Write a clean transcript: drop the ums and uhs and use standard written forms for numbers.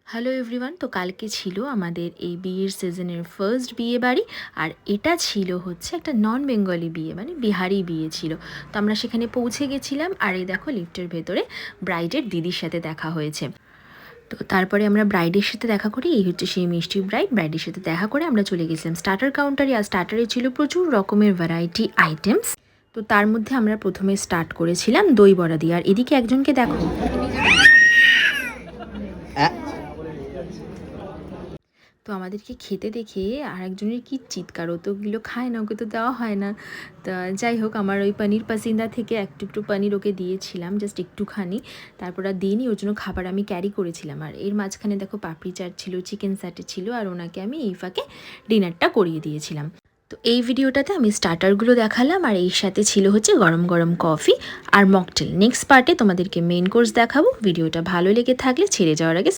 Hello everyone, তো কালকে ছিল আমাদের এই বিয়ের সিজনের ফার্স্ট বিয়ে বাড়ি। আর এটা ছিল হচ্ছে একটা নন বেঙ্গলি বিয়ে, মানে বিহারি বিয়ে ছিল। তো আমরা সেখানে পৌঁছে গেছিলাম, আর এই দেখো লিফটের ভেতরে ব্রাইডের দিদির সাথে দেখা হয়েছে। তো তারপরে আমরা ব্রাইডের সাথে দেখা করি, এই হচ্ছে সেই মিষ্টি ব্রাইডের সাথে দেখা করে আমরা চলে গেছিলাম স্টার্টার কাউন্টারে। আর স্টার্টারে ছিল প্রচুর রকমের ভ্যারাইটি আইটেমস। তো তার মধ্যে আমরা প্রথমে স্টার্ট করেছিলাম দই বড়া দিয়ে। আর এদিকে একজনকে দেখো, তো আমাদেরকে খেতে দেখে আর একজনের কি চিৎকার, ও তো ওগুলো খায় না, ওকে তো দেওয়া হয় না। তা যাই হোক, আমার ওই পনির পাসিন্দা থেকে একটু পনির ওকে দিয়েছিলাম, জাস্ট একটুখানি। তারপর আর দিইনি, ওর জন্য খাবার আমি ক্যারি করেছিলাম। আর এর মাঝখানে দেখো পাপড়ি চাট ছিল, চিকেন স্যাটে ছিল, আর ওনাকে আমি এই ফাঁকে ডিনারটা করিয়ে দিয়েছিলাম। তো এই ভিডিওটাতে আমি স্টার্টারগুলো দেখালাম, আর এর সাথে ছিল হচ্ছে গরম গরম কফি আর মকটেল। নেক্সট পার্টে তোমাদেরকে মেন কোর্স দেখাবো। ভিডিওটা ভালো লেগে থাকলে ছেড়ে যাওয়ার আগে